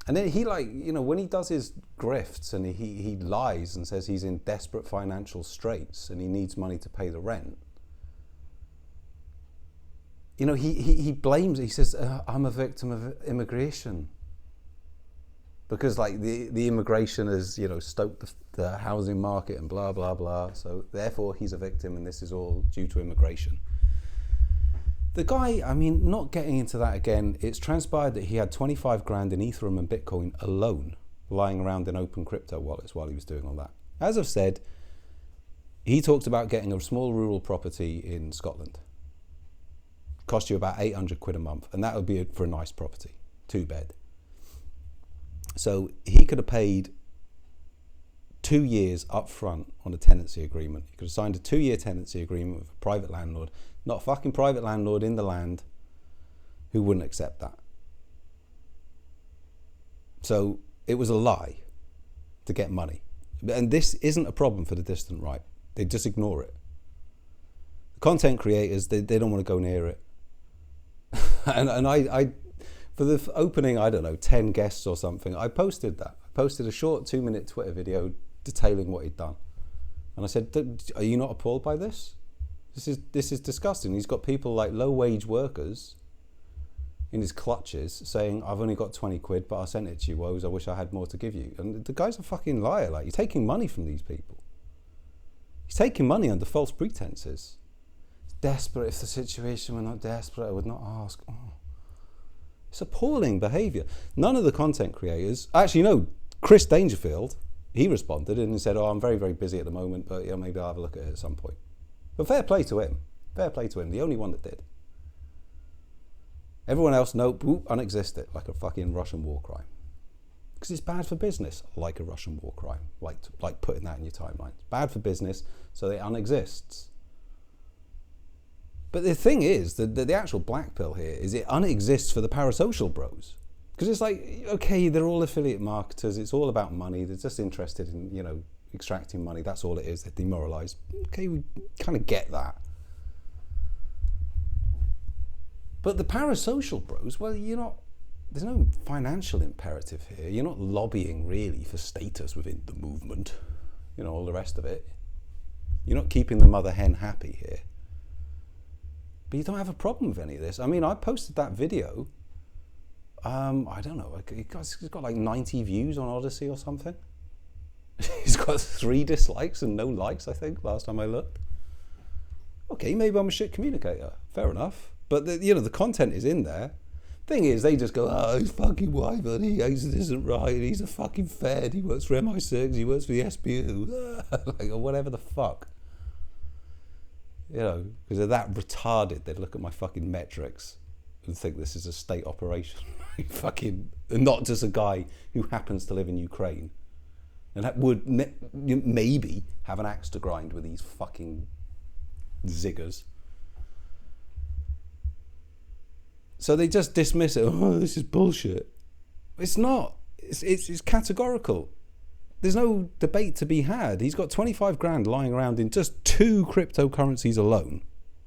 And then he, like, you know, when he does his grifts and he lies and says he's in desperate financial straits and he needs money to pay the rent, you know, he blames, he says, I'm a victim of immigration. Because, like, the immigration has, you know, stoked the housing market and blah, blah, blah. So therefore he's a victim and this is all due to immigration. The guy, I mean, not getting into that again, it's transpired that he had 25 grand in Etherum and Bitcoin alone lying around in open crypto wallets while he was doing all that. As I've said, he talked about getting a small rural property in Scotland. Cost you about 800 quid a month, and that would be for a nice property, 2-bed. So he could have paid 2 years up front on a tenancy agreement. He could have signed a 2-year tenancy agreement with a private landlord, not a fucking private landlord in the land who wouldn't accept that. So it was a lie to get money. And this isn't a problem for the distant right. They just ignore it. The content creators, they don't want to go near it. and I for the opening, I don't know, 10 guests or something, I posted that. I posted a short 2-minute Twitter video detailing what he'd done. And I said, are you not appalled by this? This is disgusting. He's got people like low-wage workers in his clutches saying, I've only got 20 quid, but I sent it to you, Woes. I wish I had more to give you. And the guy's a fucking liar. Like, he's taking money from these people. He's taking money under false pretenses. He's desperate. If the situation were not desperate, I would not ask. Oh. It's appalling behaviour. None of the content creators, actually, no, Chris Dangerfield, he responded and he said, I'm very, very busy at the moment, but yeah, maybe I'll have a look at it at some point. But fair play to him. Fair play to him. The only one that did. Everyone else, nope, unexisted, like a fucking Russian war crime. Because it's bad for business, like a Russian war crime. Like putting that in your timeline. It's bad for business, so it unexists. But the thing is, the actual black pill here is it unexists for the parasocial bros. Because it's like, okay, they're all affiliate marketers. It's all about money. They're just interested in, you know, extracting money. That's all it is. They're demoralised. Okay, we kind of get that. But the parasocial bros, well, there's no financial imperative here. You're not lobbying really for status within the movement. You know, all the rest of it. You're not keeping the mother hen happy here. But you don't have a problem with any of this. I mean, I posted that video. I don't know. It's got like 90 views on Odyssey or something. He's got 3 dislikes and no likes, I think, last time I looked. Okay, maybe I'm a shit communicator. Fair enough. But the content is in there. Thing is, they just go, oh, he's fucking white, but he isn't right. He's a fucking fed. He works for MI6. He works for the SBU. Like, or whatever the fuck. You know, because they're that retarded, they'd look at my fucking metrics and think this is a state operation. Fucking, not just a guy who happens to live in Ukraine and that would maybe have an axe to grind with these fucking ziggers. So they just dismiss it. Oh, this is bullshit. It's not. It's categorical. There's no debate to be had. He's got 25 grand lying around in just 2 cryptocurrencies alone.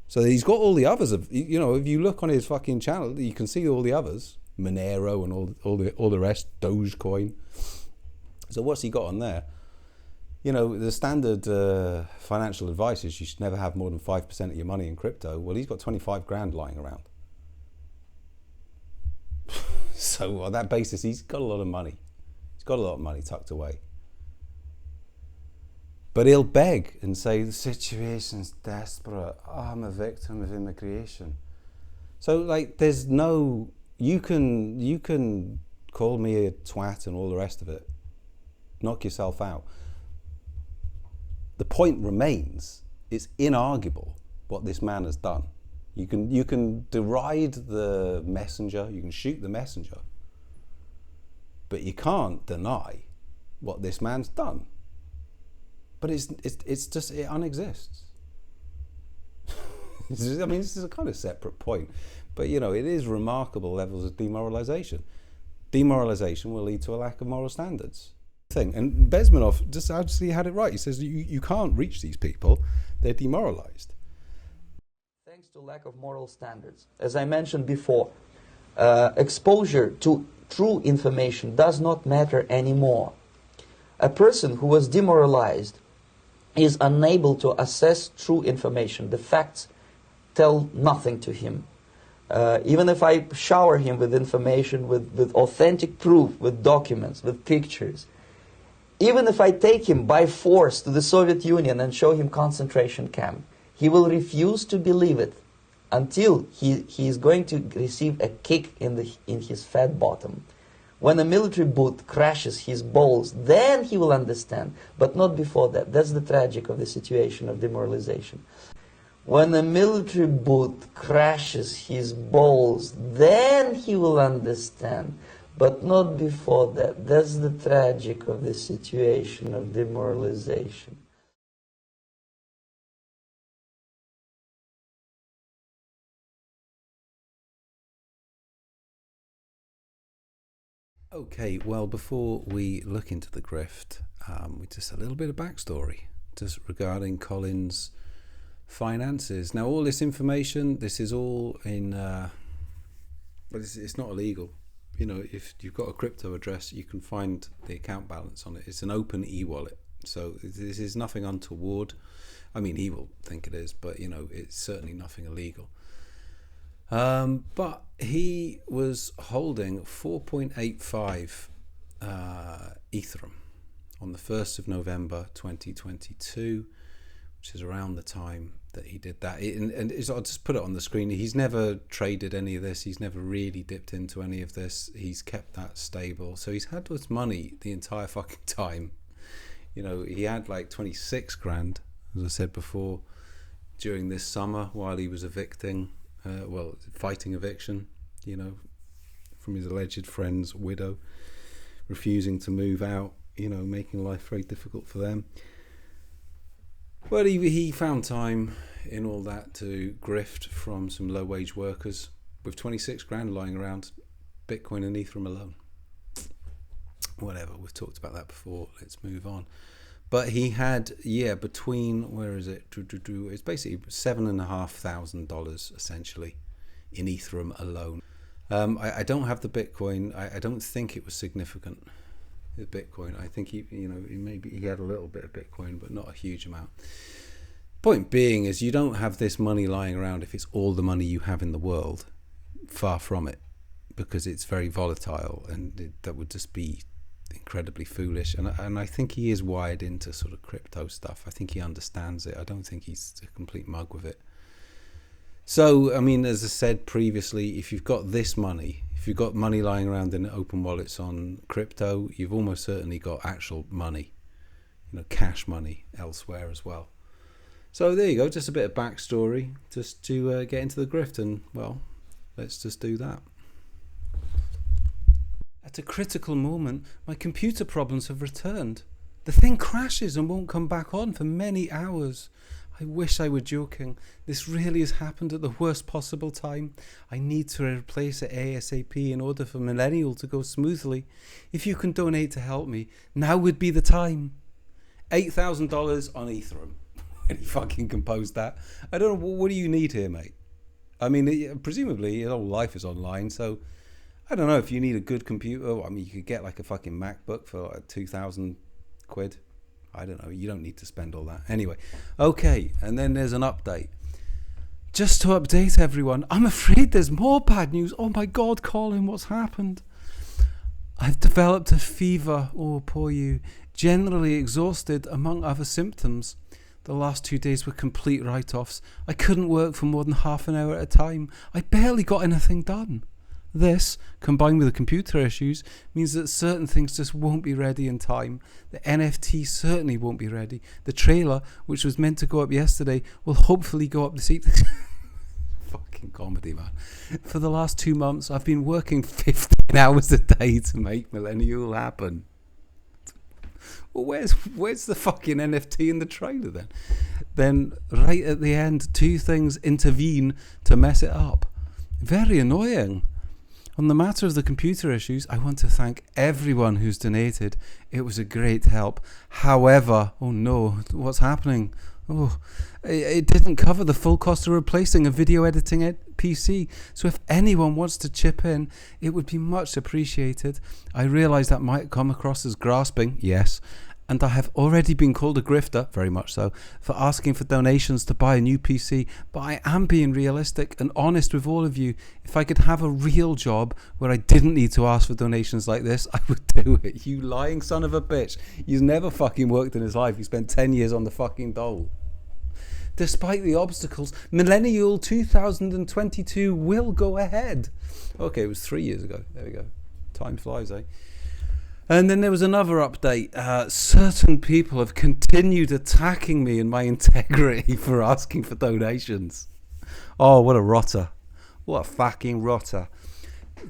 So he's got all the others. If you look on his fucking channel, you can see all the others. Monero and all the rest, Dogecoin. So what's he got on there? You know, the standard financial advice is you should never have more than 5% of your money in crypto. Well, he's got 25 grand lying around. So on that basis, he's got a lot of money. He's got a lot of money tucked away. But he'll beg and say, the situation's desperate. Oh, I'm a victim of immigration. So, like, there's no... You can call me a twat and all the rest of it. Knock yourself out. The point remains, it's inarguable what this man has done. You can deride the messenger, you can shoot the messenger, but you can't deny what this man's done. But it's just, it unexists. I mean, this is a kind of separate point, but you know, it is remarkable levels of demoralization. Demoralization will lead to a lack of moral standards. And Bezmenov just actually had it right. He says you can't reach these people, they're demoralized. Thanks to lack of moral standards. As I mentioned before, exposure to true information does not matter anymore. A person who was demoralized is unable to assess true information. The facts tell nothing to him. Even if I shower him with information, with authentic proof, with documents, with pictures, even if I take him by force to the Soviet Union and show him concentration camp, he will refuse to believe it until he is going to receive a kick in his fat bottom. When a military boot crashes his balls, then he will understand, but not before that. That's the tragic of the situation of demoralization. When a military boot crashes his balls, then he will understand, but not before that. That's the tragic of the situation of demoralization. Okay, well, before we look into the grift, just a little bit of backstory just regarding Colin's finances. Now, all this information, this is all in, but it's not illegal. You know, if you've got a crypto address, you can find the account balance on it. It's an open e-wallet, so this is nothing untoward. I mean, he will think it is, but you know, it's certainly nothing illegal. But he was holding 4.85 Etherum on the 1st of November 2022, which is around the time that he did that. I'll just put it on the screen. He's never traded any of this. He's never really dipped into any of this. He's kept that stable. So he's had this money the entire fucking time. You know, he had like 26 grand, as I said before, during this summer while he was fighting eviction, you know, from his alleged friend's widow, refusing to move out, you know, making life very difficult for them. Well, he found time in all that to grift from some low-wage workers with 26 grand lying around, Bitcoin and Ethereum alone. Whatever, we've talked about that before. Let's move on. But he had, between, where is it? It's basically $7,500 essentially in Ethereum alone. I don't have the Bitcoin. I don't think it was significant. The Bitcoin, I think he had a little bit of Bitcoin, but not a huge amount. Point being is, you don't have this money lying around if it's all the money you have in the world. Far from it, because it's very volatile, and that would just be incredibly foolish. And I think he is wired into sort of crypto stuff. I think he understands it. I don't think he's a complete mug with it. So, I mean, as I said previously, if you've got this money, if you've got money lying around in open wallets on crypto, you've almost certainly got actual money, you know, cash money elsewhere as well. So there you go, just a bit of backstory, just to get into the grift, and well, let's just do that. At a critical moment, my computer problems have returned. The thing crashes and won't come back on for many hours. I wish I were joking. This really has happened at the worst possible time. I need to replace it ASAP in order for Millennial to go smoothly. If you can donate to help me, now would be the time. $8,000 on Etherum. When he fucking composed that. I don't know, what do you need here, mate? I mean, presumably his whole life is online, so I don't know if you need a good computer. I mean, you could get like a fucking MacBook for like 2,000 quid. I don't know. You don't need to spend all that. Anyway, okay. And then there's an update. Just to update everyone, I'm afraid there's more bad news. Oh my God, Colin, what's happened? I've developed a fever. Oh, poor you. Generally exhausted, among other symptoms. The last 2 days were complete write-offs. I couldn't work for more than half an hour at a time. I barely got anything done. This, combined with the computer issues, means that certain things just won't be ready in time. The NFT certainly won't be ready. The trailer, which was meant to go up yesterday, will hopefully go up this evening. Fucking comedy, man. For the last 2 months, I've been working 15 hours a day to make Millennial happen. Well, where's the fucking NFT in the trailer then? Then, right at the end, 2 things intervene to mess it up. Very annoying. On the matter of the computer issues, I want to thank everyone who's donated. It was a great help. However, oh no, what's happening? Oh, it didn't cover the full cost of replacing a video editing PC. So if anyone wants to chip in, it would be much appreciated. I realise that might come across as grasping, yes, and I have already been called a grifter, very much so, for asking for donations to buy a new PC, but I am being realistic and honest with all of you. If I could have a real job where I didn't need to ask for donations like this, I would do it. You lying son of a bitch. He's never fucking worked in his life. He spent 10 years on the fucking dole. Despite the obstacles, Millennial 2022 will go ahead. Okay, it was 3 years ago. There we go. Time flies, eh? And then there was another update. Certain people have continued attacking me and my integrity for asking for donations. Oh, what a rotter. What a fucking rotter.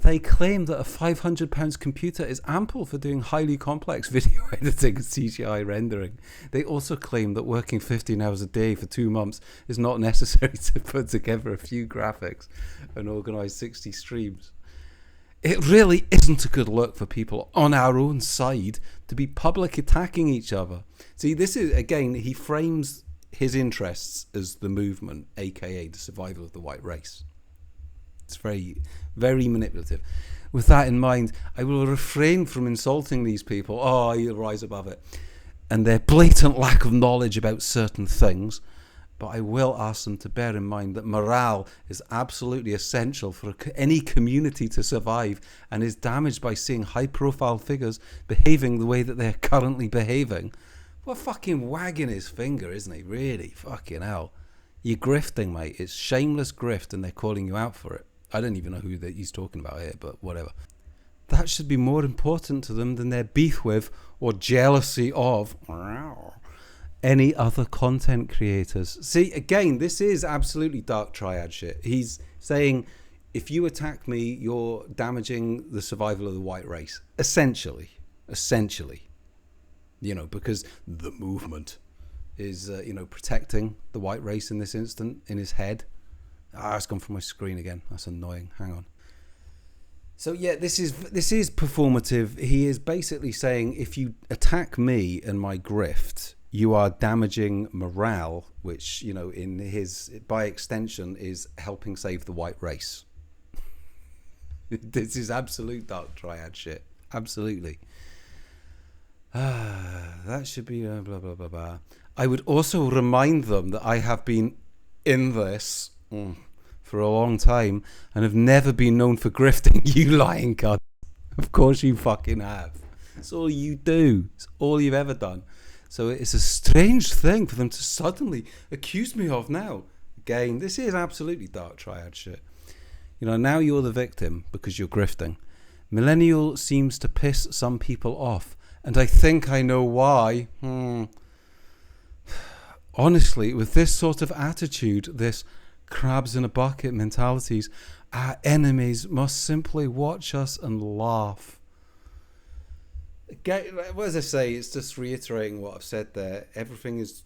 They claim that a £500 computer is ample for doing highly complex video editing and CGI rendering. They also claim that working 15 hours a day for 2 months is not necessary to put together a few graphics and organise 60 streams. It really isn't a good look for people on our own side to be public attacking each other. See, this is, again, he frames his interests as the movement, aka the survival of the white race. It's very, very manipulative. With that in mind, I will refrain from insulting these people. Oh, you'll rise above it. And their blatant lack of knowledge about certain things. But I will ask them to bear in mind that morale is absolutely essential for any community to survive, and is damaged by seeing high-profile figures behaving the way that they're currently behaving. Well, fucking wagging his finger, isn't he? Really? Fucking hell. You're grifting, mate. It's shameless grift, and they're calling you out for it. I don't even know who he's talking about here, but whatever. That should be more important to them than their beef with or jealousy of any other content creators. See, again, this is absolutely dark triad shit. He's saying, if you attack me, you're damaging the survival of the white race. Essentially. You know, because the movement is, protecting the white race in this instant, in his head. It's gone from my screen again. That's annoying. Hang on. So yeah, this is performative. He is basically saying, if you attack me and my grift, you are damaging morale, which, in his, by extension, is helping save the white race. This is absolute dark triad shit. Absolutely. That should be blah, blah, blah, blah. I would also remind them that I have been in this for a long time and have never been known for grifting. You lying cunt. Of course you fucking have. It's all you do. It's all you've ever done. So it's a strange thing for them to suddenly accuse me of now. Again, this is absolutely dark triad shit. Now you're the victim because you're grifting. Millennial seems to piss some people off, and I think I know why. Honestly, with this sort of attitude, this crabs in a bucket mentalities, our enemies must simply watch us and laugh. What does I say? It's just reiterating what I've said there. Everything is,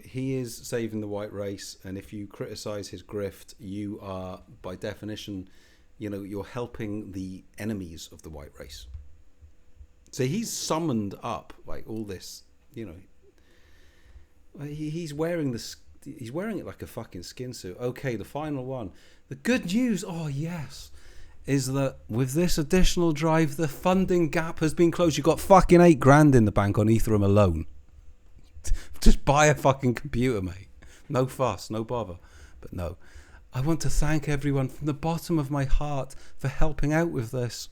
he is saving the white race, and if you criticize his grift, you are, by definition, you're helping the enemies of the white race. So he's summoned up like all this, he's wearing it like a fucking skin suit. Okay, the final one. The good news, oh yes, is that with this additional drive, the funding gap has been closed. You've got fucking $8,000 in the bank on Etherum alone. Just buy a fucking computer, mate. No fuss, no bother. But no, I want to thank everyone from the bottom of my heart for helping out with this.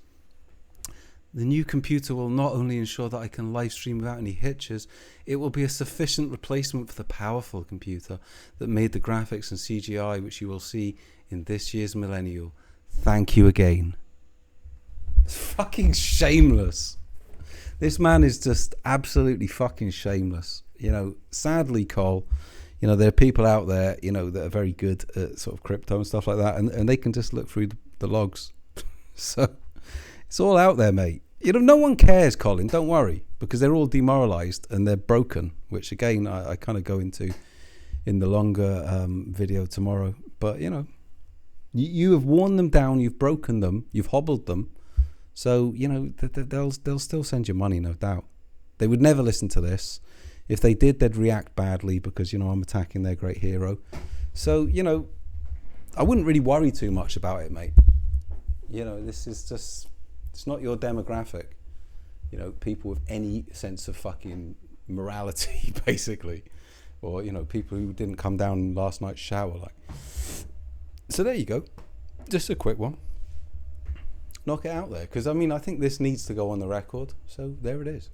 The new computer will not only ensure that I can live stream without any hitches, it will be a sufficient replacement for the powerful computer that made the graphics and CGI, which you will see in this year's Millennial. Thank you again. It's fucking shameless. This man is just absolutely fucking shameless. Sadly, Cole, there are people out there, that are very good at sort of crypto and stuff like that, and they can just look through the logs. So it's all out there, mate. No one cares, Colin, don't worry, because they're all demoralized and they're broken, which again, I kind of go into in the longer video tomorrow. But, you have worn them down, you've broken them, you've hobbled them. So, they'll still send you money, no doubt. They would never listen to this If they did, they'd react badly because, you know, I'm attacking their great hero. So, you know, I wouldn't really worry too much about it, mate. You know, this is just, it's not your demographic. You know, people with any sense of fucking morality, basically. Or, you know, people who didn't come down last night's shower, like. So there you go. Just a quick one. Knock it out there. Because, I mean, I think this needs to go on the record. So there it is.